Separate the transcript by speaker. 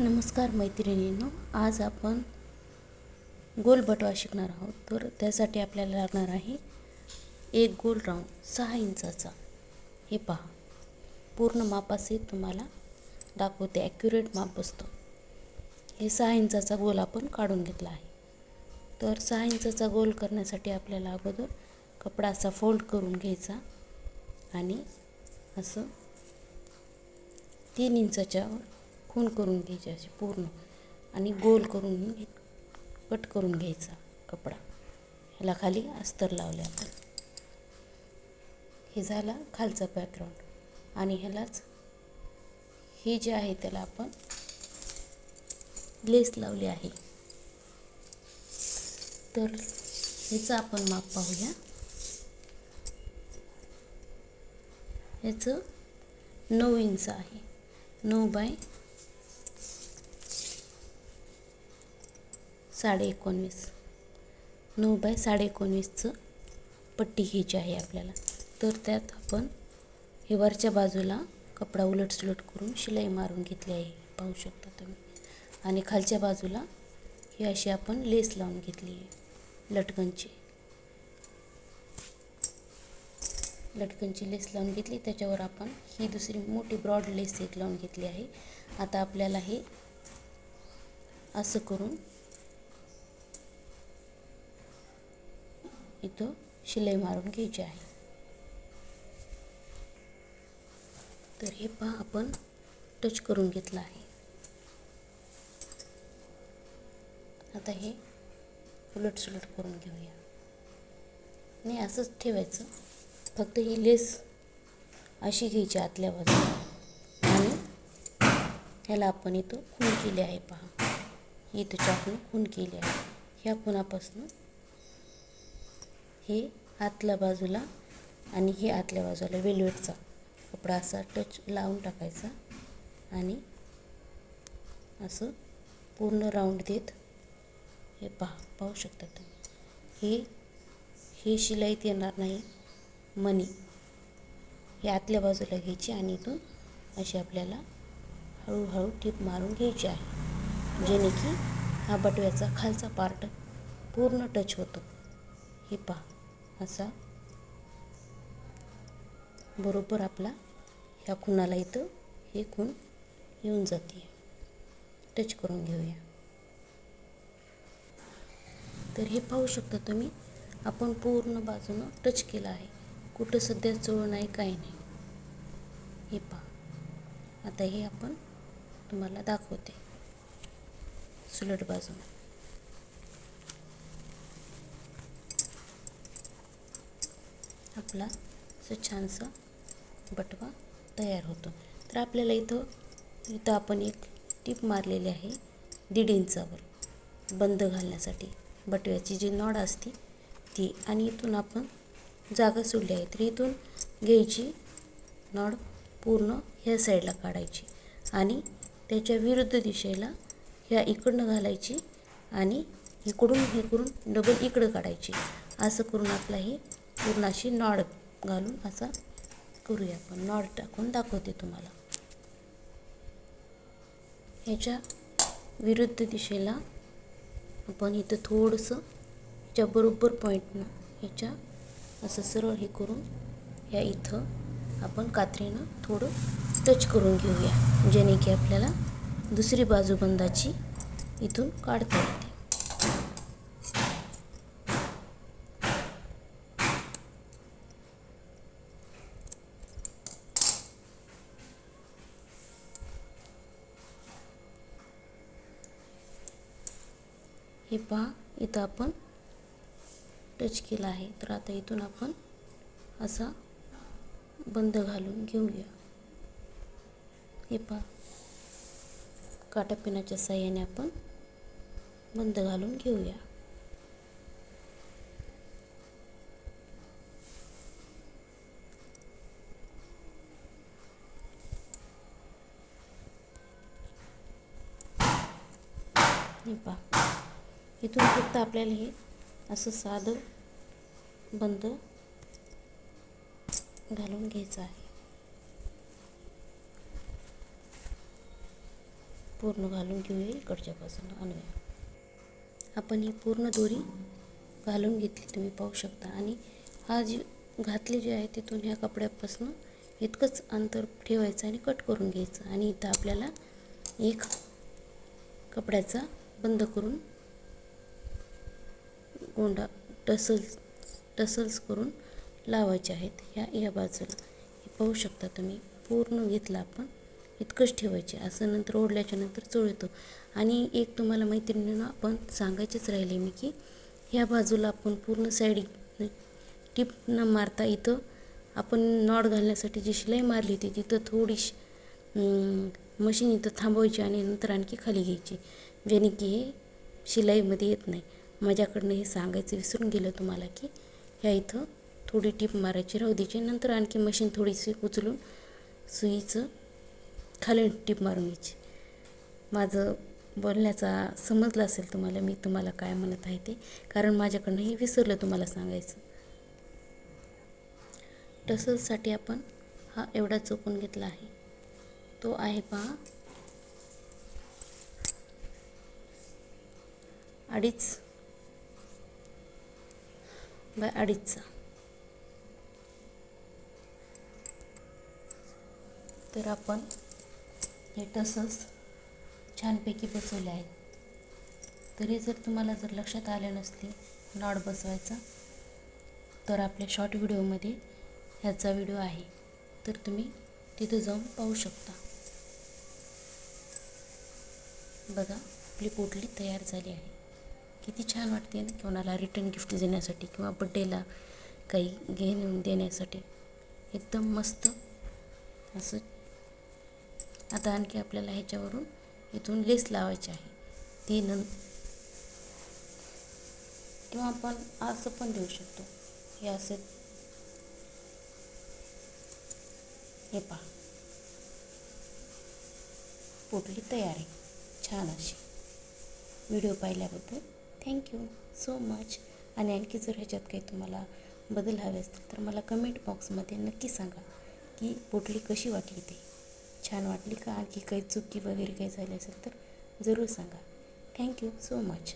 Speaker 1: नमस्कार मैत्रिणींनो, आज आपण गोल बटवा शिकणार आहोत. तर त्यासाठी आपल्याला लागणार आहे एक गोल राऊंड 6 इंचाचा. हे पहा, पूर्ण मापासहित तुम्हाला दाखवते, ॲक्युरेट माप बसतो. हे 6 इंचाचा गोल आपण काढून घेतला आहे. तर 6 इंचाचा गोल करण्यासाठी आपल्याला अगोदर कपडा असा फोल्ड करून घ्यायचा आणि असं 3 इंचाच्या खूण करून घ्यायची अशी पूर्ण, आणि गोल करून कट करून घ्यायचा कपडा. ह्याला खाली अस्तर लावले आपण. हे झाला खालचा बॅकग्राऊंड. आणि ह्यालाच हे जे आहे त्याला आपण लेस लावली आहे. तर ह्याचं आपण माप पाहूया. ह्याचं 9 इंच आहे. 9 बाय 19.5. 9 बाय 19.5चं पट्टी घ्यायची आहे आपल्याला. तर त्यात आपण हे वरच्या बाजूला कपडा उलटसुलट करून शिलाई मारून घेतली आहे, पाहू शकता तुम्ही. आणि खालच्या बाजूला ही अशी आपण लेस लावून घेतली आहे, लटकनची लेस लावून घेतली. त्याच्यावर आपण ही दुसरी मोठी ब्रॉड लेस एक लावून घेतली आहे. आता आपल्याला हे असं करून इथं शिलाई मारून घ्यायची आहे. तर हे पहा, आपण टच करून घेतलं आहे. आता हे उलटसुलट करून घेऊया आणि असंच ठेवायचं. फक्त ही लेस अशी घ्यायची आतल्या बाजूला आणि ह्याला आपण इथं खूण केली आहे. पहा, इथं चाकून खूण केली आहे. ह्या खुणापासून हे आतल्या बाजूला आणि हे आतल्या बाजूला वेलवेटचा कपडा असा टच लावून टाकायचा आणि असं पूर्ण राऊंड देत हे पाहू शकता तुम्ही. हे शिलाईत येणार नाही मणी. हे आतल्या बाजूला घ्यायची आणि इथून अशी आपल्याला हळूहळू टीप मारून घ्यायची आहे, जेणे की हा बटव्याचा खालचा पार्ट पूर्ण टच होतो. हे पहा, असा बरोबर आपला ह्या खुणाला इथं हे खूण येऊन जाते. टच करून घेऊया. तर हे पाहू शकता तुम्ही, आपण पूर्ण बाजूनं टच केलं आहे. कुठं सध्या चोळ नाही, काही नाही. हे पहा, आता हे आपण तुम्हाला दाखवते सुलट बाजूनं. आपला असं छानसा बटवा तयार होतो. तर आपल्याला इथं आपण एक टीप मारलेली आहे 1.5 इंचावर बंद घालण्यासाठी. बटव्याची जी नॉड असते ती, आणि इथून आपण जागा सोडली आहे. तर इथून घ्यायची नॉड पूर्ण ह्या साईडला काढायची आणि त्याच्या विरुद्ध दिशेला ह्या इकडनं घालायची आणि इकडून हे करून डबल इकडं काढायची. असं करून आपला ही पूर्ण अशी नॉड घालून असा करूया आपण. नॉड टाकून दाखवते तुम्हाला. ह्याच्या विरुद्ध दिशेला आपण इथं थोडंसं ह्याच्या बरोबर पॉईंटनं ह्याच्या असं सरळ हे करून ह्या इथं आपण कात्रीनं थोडं टच करून घेऊया, जेणे की आपल्याला दुसरी बाजू बंदाची इथून काढता येते. हे पहा, इथं आपण टच केला आहे. तर आता इथून आपण असा बंद घालून घेऊया. हे पहा, काटापिनाच्या साहाय्याने आपण बंद घालून घेऊया. हे पहा, इथून फक्त आपल्याला हे असं साधं बंद घालून घ्यायचं आहे. पूर्ण घालून घेऊया. इकडच्या बाजूला आणूया. आपण ही पूर्ण दोरी घालून घेतली, तुम्ही पाहू शकता. आणि हा जी घातली जी आहे तिथून ह्या कपड्यापासून इतकंच अंतर ठेवायचं आणि कट करून घ्यायचं. आणि इथं आपल्याला एक कपड्याचा बंद करून गोंडा टसल्स करून लावायचे आहेत ह्या बाजूला. हे पाहू शकता तुम्ही. पूर्ण घेतला आपण, इतकंच ठेवायचे. असं नंतर ओढल्याच्या नंतर चोळ येतो. आणि एक तुम्हाला मैत्रिणींना आपण सांगायचेच राहिले मी की ह्या बाजूला आपण पूर्ण साईड टिप न मारता इथं आपण नॉट घालण्यासाठी जी शिलाई मारली होती तिथं थोडीशी मशीन इथं थांबवायची आणि नंतर आणखी खाली घ्यायची, जेणे की हे शिलाईमध्ये येत नाही. माझ्याकडनं हे सांगायचं विसरून गेलं तुम्हाला की ह्या इथं थोडी टिप मारायची, राहू द्यायची. नंतर आणखी मशीन थोडीशी उचलून सुईचं खाली टिप मारून घ्यायची. माझं बोलण्याचा समजलं असेल तुम्हाला, मी तुम्हाला काय म्हणत आहे ते, कारण माझ्याकडनं हे विसरलं तुम्हाला सांगायचं. टसल्ससाठी आपण हा एवढा चोकून घेतला आहे. तो आहे पहा 2.5 बाय 2.5चा. तर आपण हे टसल्स छानपैकी बसवले आहेत. तरी जर तुम्हाला लक्षात आले नसले नॉट बसवायचा, तर आपल्या शॉर्ट व्हिडिओमध्ये ह्याचा व्हिडिओ आहे, तर तुम्ही तिथं जाऊन पाहू शकता. बघा, आपली पोटली तयार झाली आहे. किती छान वाटते ना, कोणाला रिटर्न गिफ्ट देण्यासाठी किंवा बड्डेला काही घेऊन देण्यासाठी एकदम मस्त असं. आता आणखी आपल्याला ह्याच्यावरून इथून लेस लावायची आहे. ती किंवा आपण असं पण देऊ शकतो. हे असं, हे पहा, पोटली तयार आहे छान अशी. व्हिडिओ पाहिल्याबद्दल थँक्यू सो मच. आणि आणखी जर ह्याच्यात काही तुम्हाला बदल हवे असतील तर मला कमेंट बॉक्समध्ये नक्की सांगा की पोटली कशी वाटली ते. छान वाटली का? आणखी काही चुकी वगैरे काही झाली असेल तर जरूर सांगा. Thank you so much.